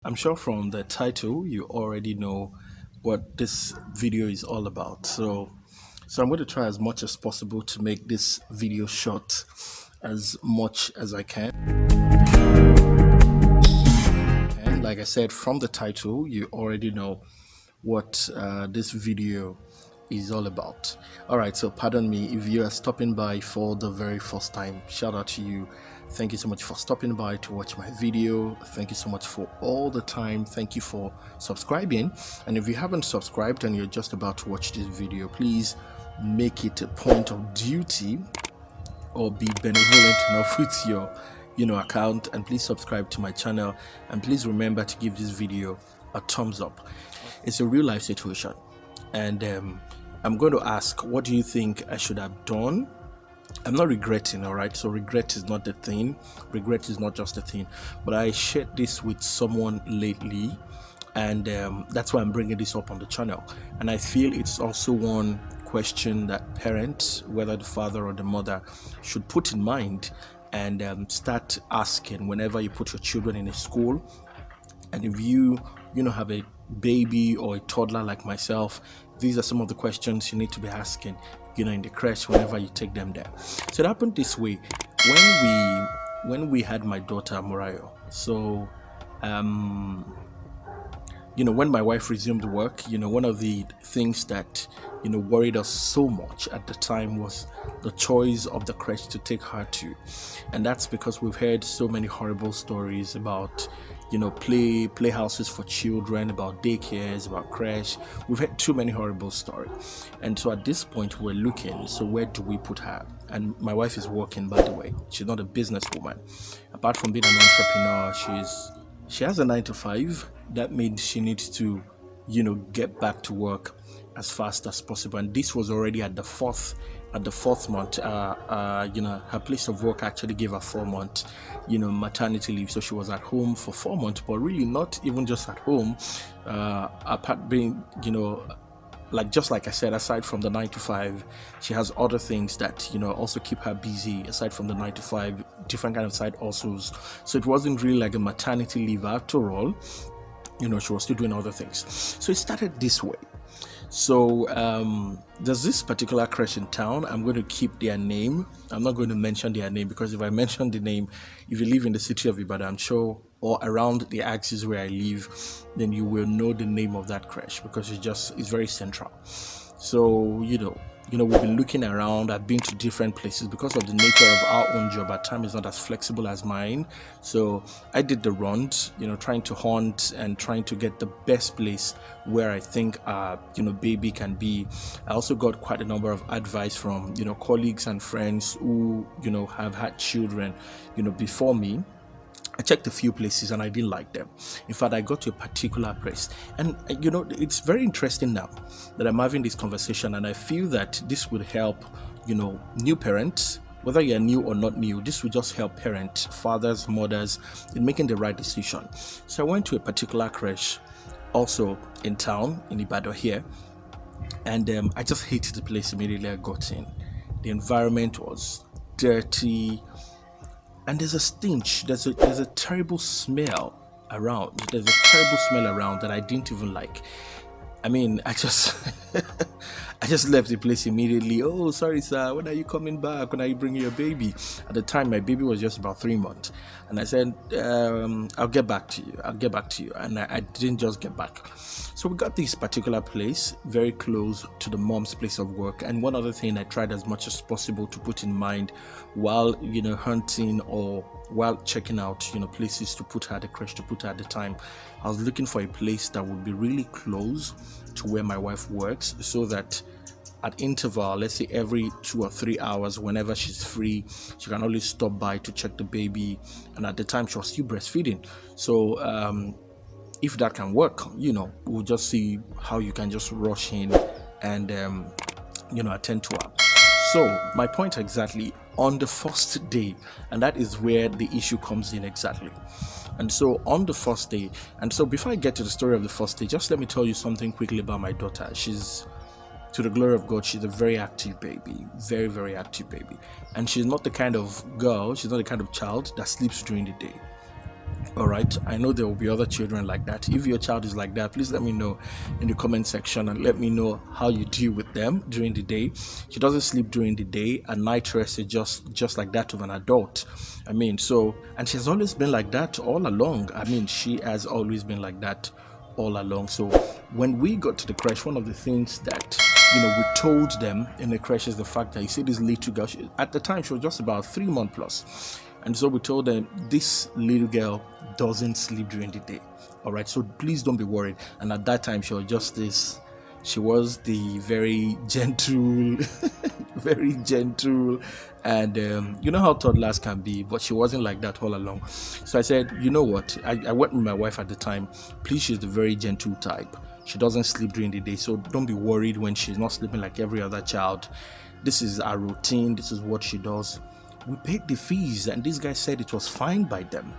I'm sure from the title you already know what this video is all about. So I'm going to try as much as possible to make this video short as much as I can. And like I said, from the title you already know what this video is all about. All right, so pardon me if you are stopping by for the very first time. Shout out to you. Thank you so much for stopping by to watch my video. Thank you so much for all the time. Thank you for subscribing. And if you haven't subscribed and you're just about to watch this video, please make it a point of duty or be benevolent enough with your account, and please subscribe to my channel, and please remember to give this video a thumbs up. It's a real life situation, and I'm going to ask, what do you think I should have done? I'm not regretting, all right? So regret is not the thing. Regret is not just a thing. But I shared this with someone lately, and that's why I'm bringing this up on the channel. And I feel it's also one question that parents, whether the father or the mother, should put in mind and start asking whenever you put your children in a school. And if you have a baby or a toddler like myself, these are some of the questions you need to be asking in the creche whenever you take them there. So it happened this way. When we had my daughter Morayo, so when my wife resumed work, one of the things that worried us so much at the time was the choice of the creche to take her to. And that's because we've heard so many horrible stories about playhouses for children, about daycares, about creche. We've heard too many horrible stories. And so at this point we're looking, so where do we put her? And my wife is working, by the way. She's not a businesswoman. Apart from being an entrepreneur, she has a 9 to 5. That means she needs to get back to work as fast as possible. And this was already at the fourth month. Her place of work actually gave her 4 month maternity leave, so she was at home for 4 months, but really not even just at home, apart being just like I said, aside from the 9 to 5, she has other things that also keep her busy aside from the 9 to 5, different kind of side hustles. So it wasn't really like a maternity leave after all. She was still doing other things. So it started this way. So there's this particular creche in town. I'm going to keep their name. I'm not going to mention their name, because if I mention the name, if you live in the city of Ibadan, I'm sure, or around the axis where I live, then you will know the name of that creche, because it's very central. So we've been looking around. I've been to different places because of the nature of our own job. Our time is not as flexible as mine. So I did the runs, trying to hunt and trying to get the best place where I think baby can be. I also got quite a number of advice from colleagues and friends who have had children before me. I checked a few places and I didn't like them. In fact, I got to a particular place. And it's very interesting now that I'm having this conversation, and I feel that this would help, new parents, whether you're new or not new. This will just help parents, fathers, mothers, in making the right decision. So I went to a particular creche, also in town, in Ibadan here, and I just hated the place immediately I got in. The environment was dirty, and there's a stench, there's a terrible smell around. There's a terrible smell around that I didn't even like. I mean, I just I just left the place immediately. Oh, sorry sir, when are you coming back? When are you bringing your baby? At the time my baby was just about 3 months, and I said, I'll get back to you. And I didn't just get back. So we got this particular place very close to the mom's place of work. And one other thing I tried as much as possible to put in mind while hunting or while checking out places to put her at the creche, to put her at the time, I was looking for a place that would be really close to where my wife works, so that at interval, let's say every 2 or 3 hours, whenever she's free, she can always stop by to check the baby. And at the time she was still breastfeeding. So if that can work, we'll just see how you can just rush in and attend to her. So my point exactly, on the first day, and that is where the issue comes in exactly. And so on the first day, and so before I get to the story of the first day, just let me tell you something quickly about my daughter. She's, to the glory of God, she's a very active baby, very, very active baby. And she's not the kind of girl, she's not the kind of child that sleeps during the day. All right, I know there will be other children like that. If your child is like that, please let me know in the comment section and let me know how you deal with them during the day. She doesn't sleep during the day, and night rest is just like that of an adult. I mean, so, and she's always been like that all along. I mean, she has always been like that all along. So when we got to the creche, one of the things that we told them in the creche is the fact that you see this little girl. At the time, she was just about 3 months plus. And so we told them this little girl doesn't sleep during the day. All right, so please don't be worried. And at that time, she was the very gentle, very gentle, and you know how toddlers can be, but she wasn't like that all along. So I said, you know what? I went with my wife at the time. Please, she's the very gentle type. She doesn't sleep during the day, so don't be worried when she's not sleeping like every other child. This is our routine. This is what she does. We paid the fees, and this guy said it was fine by them.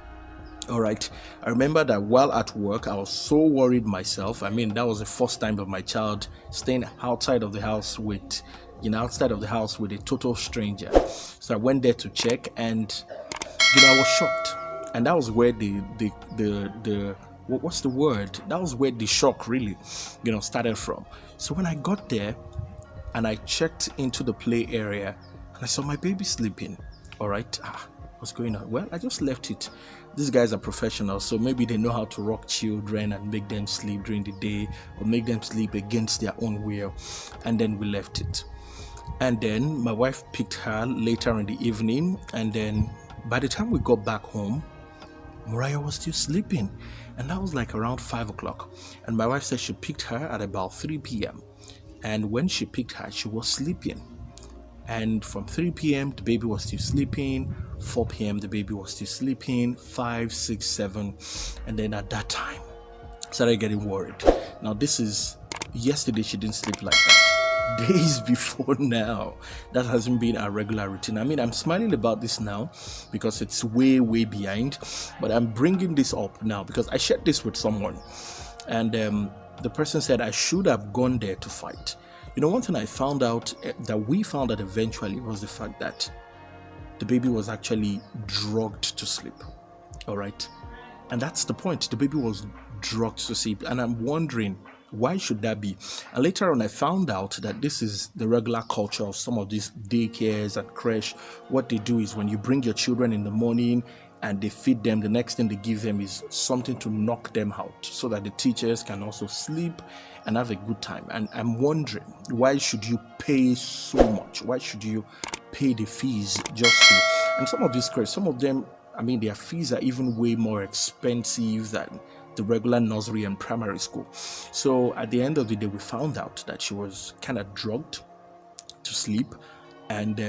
All right. I remember that while at work, I was so worried myself. I mean, that was the first time of my child staying outside of the house with, a total stranger. So I went there to check, and I was shocked. And that was where what's the word? That was where the shock really, started from. So when I got there and I checked into the play area, and I saw my baby sleeping. All right. What's going on? Well, I just left it. These guys are professionals, so maybe they know how to rock children and make them sleep during the day or make them sleep against their own will. And then we left it. And then my wife picked her later in the evening. And then by the time we got back home, Mariah was still sleeping. And that was like around 5 o'clock. And my wife said she picked her at about 3 p.m. And when she picked her, she was sleeping. And from 3 p.m., the baby was still sleeping. 4 p.m., the baby was still sleeping. 5, 6, 7. And then at that time, I started getting worried. Now, this is yesterday, she didn't sleep like that. Days before now, that hasn't been our regular routine. I mean, I'm smiling about this now because it's way, way behind. But I'm bringing this up now because I shared this with someone. And the person said I should have gone there to fight. One thing I found out that we found out eventually was the fact that the baby was actually drugged to sleep. All right. And that's the point. The baby was drugged to sleep. And I'm wondering, why should that be? And later on, I found out that this is the regular culture of some of these daycares and creche. What they do is when you bring your children in the morning and they feed them, the next thing they give them is something to knock them out so that the teachers can also sleep and have a good time. And I'm wondering, why should you pay so much? Why should you pay the fees just to? And some of these creches, some of them, I mean, their fees are even way more expensive than the regular nursery and primary school. So at the end of the day, we found out that she was kind of drugged to sleep, and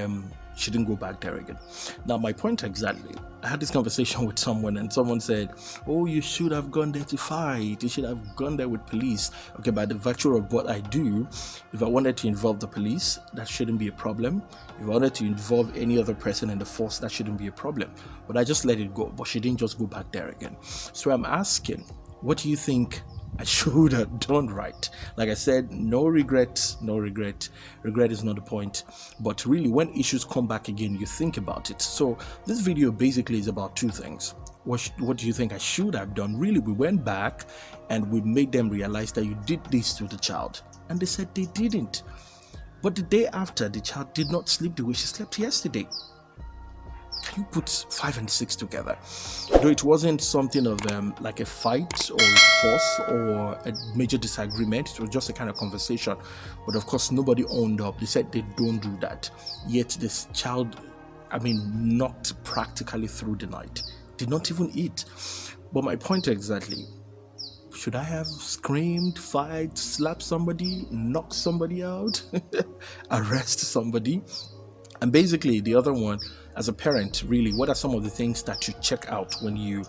she didn't go back there again. Now, my point exactly, I had this conversation with someone, and someone said, oh, you should have gone there to fight. You should have gone there with police. Okay, by the virtue of what I do, if I wanted to involve the police, that shouldn't be a problem. If I wanted to involve any other person in the force, that shouldn't be a problem. But I just let it go. But she didn't just go back there again. So I'm asking, what do you think I should have done right? Like I said, no regrets, no regret. Regret is not the point. But really, when issues come back again, you think about it. So this video basically is about two things. What do you think I should have done? Really, we went back and we made them realize that you did this to the child. And they said they didn't. But the day after, the child did not sleep the way she slept yesterday. Can you put 5 and 6 together? Though it wasn't something of like a fight or a force or a major disagreement, it was just a kind of conversation. But of course, nobody owned up. They said they don't do that. Yet this child, knocked practically through the night. Did not even eat. But my point exactly, should I have screamed, fight, slap somebody, knock somebody out, arrest somebody? And basically, the other one, as a parent, really, what are some of the things that you check out when you,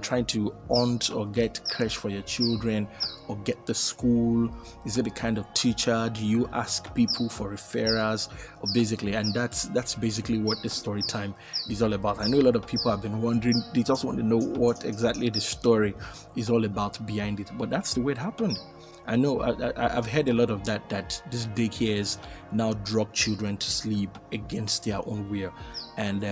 trying to hunt or get creche for your children or get the school? Is it the kind of teacher? Do you ask people for referrals? Or basically, and that's basically what this story time is all about. I know a lot of people have been wondering, they just want to know what exactly the story is all about behind it. But that's the way it happened. I know I've heard a lot of that these daycares now drug children to sleep against their own will. And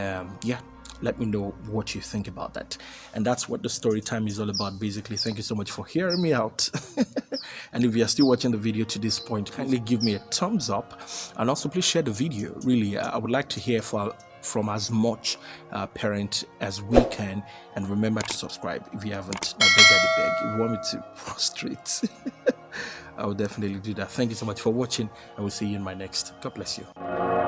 let me know what you think about that. And that's what the story time is all about, basically. Thank you so much for hearing me out. And if you are still watching the video to this point, kindly give me a thumbs up, and also please share the video. Really, I would like to hear from as much parent as we can. And remember to subscribe if you haven't. I beg, I beg. If you want me to prostrate, I will definitely do that. Thank you so much for watching. I will see you in my next. God bless you.